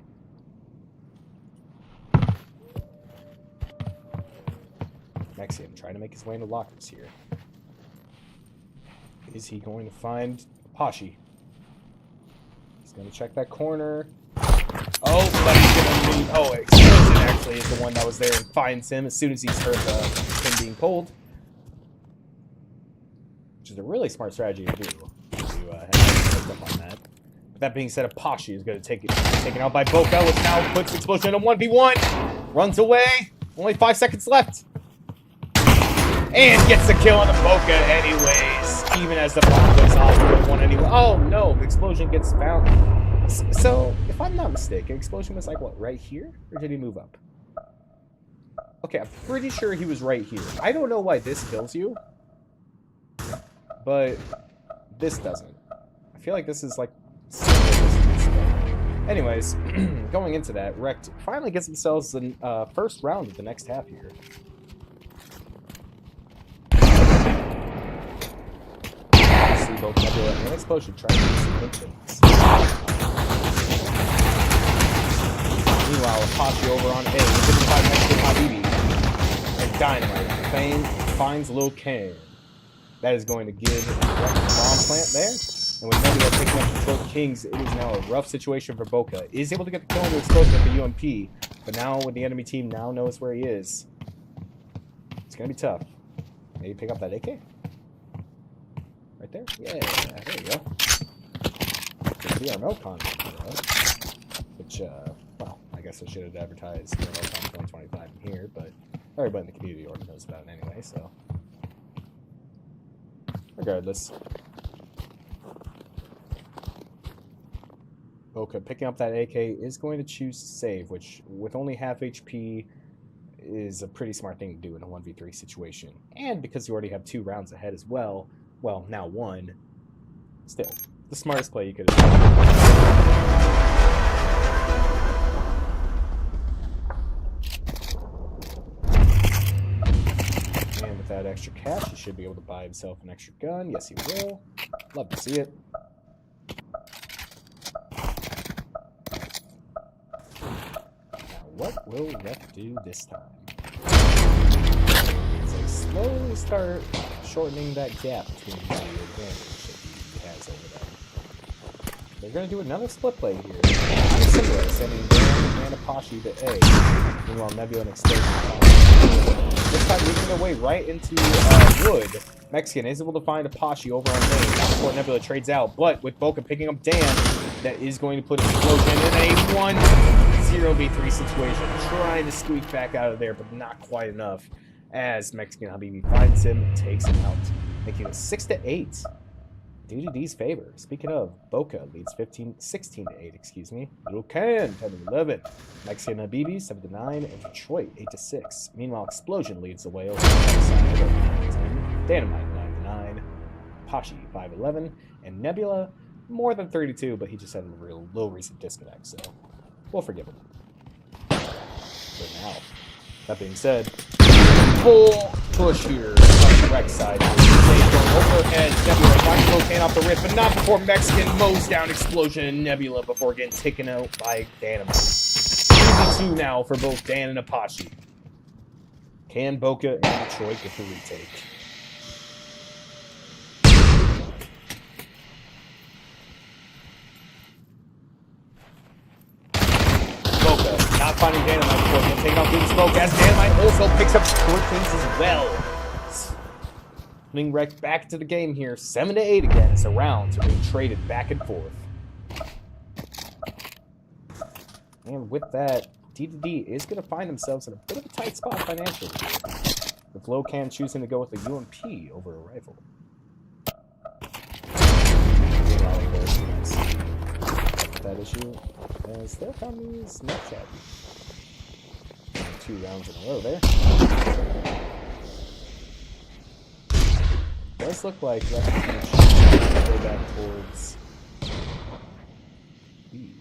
Mexican trying to make his way into lockers here. Is he going to find Apache? He's going to check that corner. Oh, but he's going to meet... Oh, Explosion actually is the one that was there and finds him as soon as he's heard him being pulled. Which is a really smart strategy to do. To have picked up on that. But that being said, Apache is going to take it taken out by Boca, which now puts Explosion in a 1v1. Runs away. Only 5 seconds left. And gets the kill on the Boca anyways. Even as the bomb goes off with one anyway. Oh no, the Explosion gets found. So, if I'm not mistaken, Explosion was like, what, right here? Or did he move up? Okay, I'm pretty sure he was right here. I don't know why this kills you. But this doesn't. I feel like this is like similar distance. But anyways, going into that, REKT finally gets themselves the first round of the next half here. See both Nebula and Explosion trying to do some good things. Meanwhile, Apache over on A, 55 next to Habibi. And Dynamite finds Lil Kane. That is going to give REKT a bomb plant there. And with Nebula taking up the both Kings, it is now a rough situation for Boca. Is able to get the kill into Explosion with the UMP. But now, with the enemy team now knows where he is, it's going to be tough. Maybe pick up that AK? Right there? Yeah, there you go. VRMO content, which, well, I guess I should have advertised VRMO 2025 in here, but everybody in the community already knows about it anyway, so. Regardless. Boca picking up that AK is going to choose to save, which with only half HP is a pretty smart thing to do in a 1v3 situation. And because you already have 2 rounds ahead as well, well, now 1, still, the smartest play you could have done. That extra cash, he should be able to buy himself an extra gun. Yes, he will. Love to see it. Now, what will REKT do this time? As they slowly start shortening that gap between the advantage that he has over them. They're going to do another split play here. Kind of similar, sending Dan and Apache to A. Meanwhile, Nebula and Explosion. This time leading their way right into wood. Mexican is able to find Apache over on lane. Now before Nebula trades out, but with Boca picking up Dan, that is going to put Explosion in a 1-0v3 situation. Trying to squeak back out of there, but not quite enough. As Mexican Habibi finds him and takes him out, making it 6-8. DDD's favor. Speaking of, Boca leads 16-8, excuse me. Little Can, 10-11. Mexican Habibi, 7-9, and Detroit, 8-6. Meanwhile, Explosion leads the way over the right side at 10. Dynamite, 9-9. Apache, 5-11. And Nebula, more than 32, but he just had a real low recent disconnect, so we'll forgive him. For now. That being said, full push here on the REKT side. Going overhead, Nebula knocking Cocaine off the rip, but not before Mexican mows down Explosion and Nebula before getting taken out by Dynamite. 2v2 now for both Dan and Apache. Can Boca and Detroit get the retake? Boca not finding Dynamite before getting taken out through the smoke, as Dynamite also picks up short things as well. Putting REKT back to the game here. 7-8 again as the rounds are being traded back and forth. And with that, DDD is going to find themselves in a bit of a tight spot financially here, with Locan choosing to go with a UMP over a rifle. That issue, as their economy is not shabby. 2 rounds in a row there. Does look like REKT can go back towards B,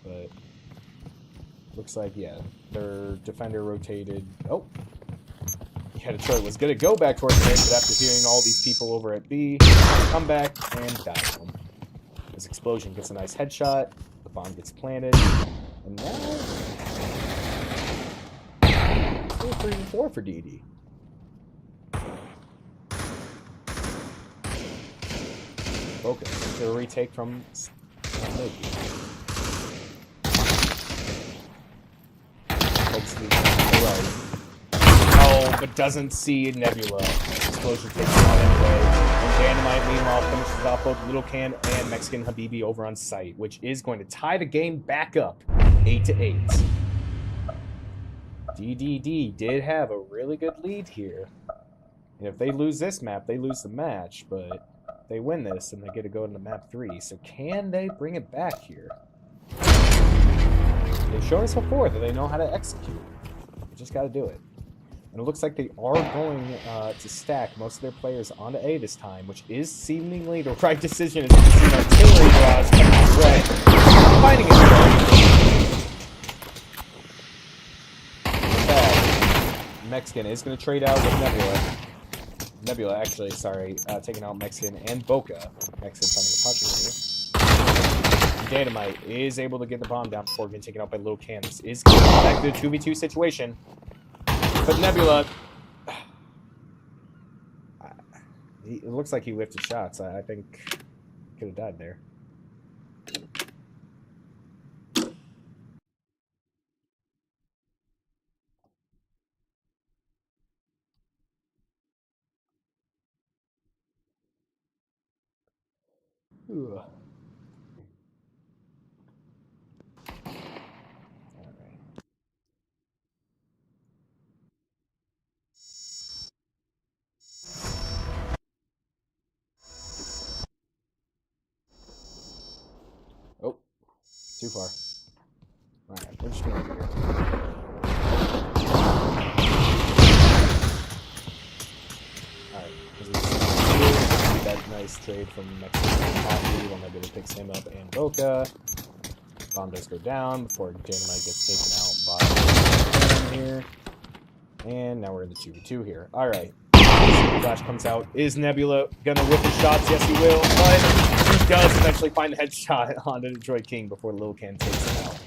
but looks like, yeah, their defender rotated. Oh. Yeah, Detroit was going to go back towards mid, but after hearing all these people over at B, come back and die them. This explosion gets a nice headshot. The bomb gets planted. And now... 3 and 4 for DD. Okay, so a retake from mid. Takes the right. Oh, but doesn't see Nebula. Explosion takes him out anyway. And Dynamite, meanwhile, finishes off both Little Can and Mexican Habibi over on site, which is going to tie the game back up 8-8. DDD did have a really good lead here. And if they lose this map, they lose the match, but they win this and they get to go into map 3. So can they bring it back here? They've shown us before that they know how to execute. They just got to do it. And it looks like they are going to stack most of their players onto A this time, which is seemingly the right decision. As you can see, artillery draws coming red. Finding it. Mexican is going to trade out with Nebula. Nebula, actually, sorry, taking out Mexican and Boca. Mexican finding a punch here. Dynamite is able to get the bomb down before getting taken out by Lil Can. This is going back to the 2v2 situation. But Nebula... it looks like he lifted shots. I think could have died there. Ooh. Oh, too far. Alright, we're just going over here. Alright, that nice trade from Mexican Coffee when Nebula picks him up and Boca. Bomb does go down before Dynamite gets taken out by here. And now we're in the 2v2 here. Alright. Flash comes out. Is Nebula gonna whip his shots? Yes, he will. But he does eventually find the headshot on the Detroit King before Lil Can takes him out.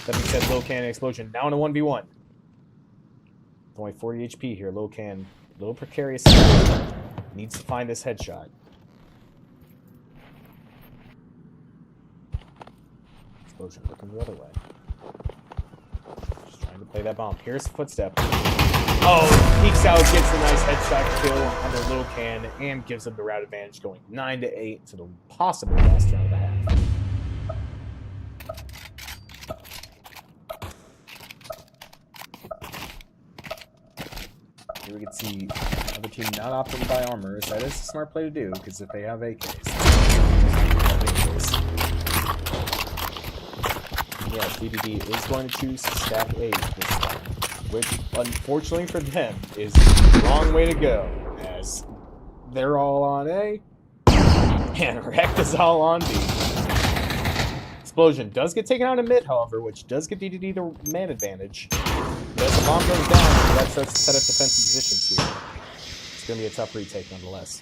That being said, Lil Can explosion now in a 1v1. Only 40 HP here. Lil Can, a little precarious. Needs to find this headshot. Explosion looking the other way. Just trying to play that bomb. Here's the footstep. Oh, peeks out, gets a nice headshot kill on the Lil Can, and gives them the route advantage, going 9-8 to the possible last round of the half. Here we can see another team not opting to buy armor. That is a smart play to do, because if they have AKs, yeah, DDD is going to choose to stack A this time, which, unfortunately for them, is the wrong way to go, as they're all on A, and REKT is all on B. Explosion does get taken out in mid, however, which does give DDD the man advantage. But as the bomb goes down, that starts to set up defensive positions here. It's going to be a tough retake nonetheless.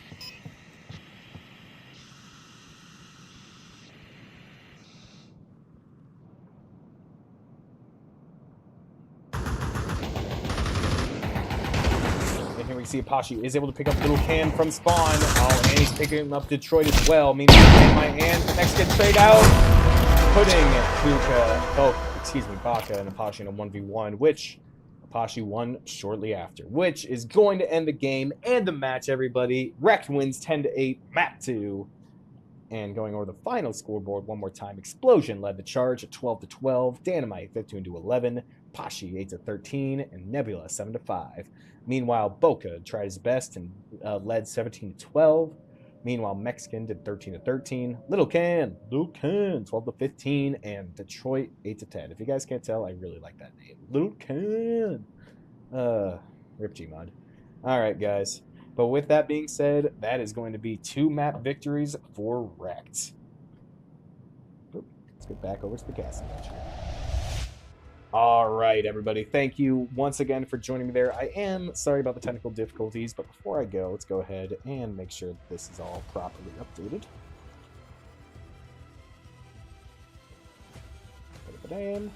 And here we see Apache is able to pick up Little Can from spawn. Oh, and he's picking up Detroit as well. Meanwhile, and Mexican trade out, putting Baka and Apache in a 1v1, which Apache won shortly after, which is going to end the game and the match, everybody. REKT wins 10-8, map 2. And going over the final scoreboard one more time, Explosion led the charge at 12-12, Dynamite 15-11, Apache 8-13, and Nebula 7-5. Meanwhile, Boca tried his best and led 17-12. Meanwhile, Mexican did 13-13. Little Can 12-15, and Detroit 8-10. If you guys can't tell, I really like that name. Little Can. Rip Gmod. All right, guys. But with that being said, that is going to be 2 map victories for REKT. Let's get back over to the casting match here. All right, everybody. Thank you once again for joining me there. I am sorry about the technical difficulties, but before I go, let's go ahead and make sure that this is all properly updated. And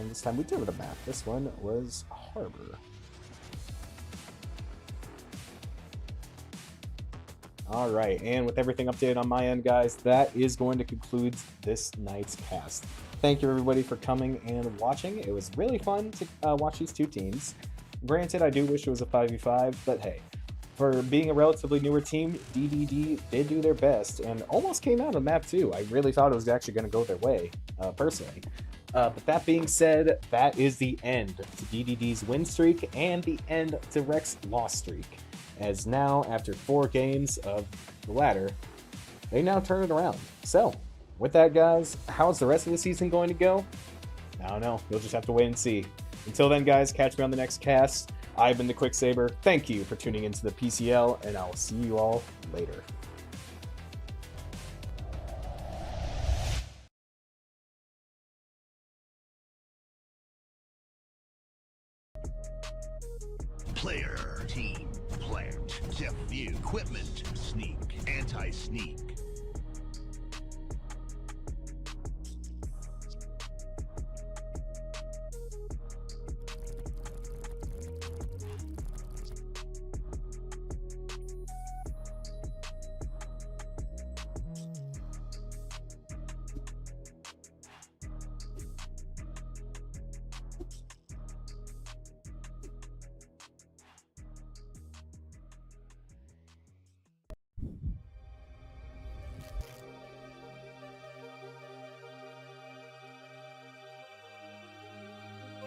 this time we did with a map. This one was Harbor. All right, and with everything updated on my end, guys, that is going to conclude this night's cast. Thank you, everybody, for coming and watching. It was really fun to watch these two teams. Granted, I do wish it was a 5v5, but hey, for being a relatively newer team, DDD did do their best and almost came out on map 2. I really thought it was actually going to go their way, personally. But that being said, that is the end to DDD's win streak and the end to REKT's loss streak. As now, after 4 games of the latter, they now turn it around. So, with that, guys, how's the rest of the season going to go? I don't know. You'll just have to wait and see. Until then, guys, catch me on the next cast. I've been the Quick Saber. Thank you for tuning into the PCL, and I'll see you all later. Player, team, plant, depth view, equipment, sneak, anti-sneak.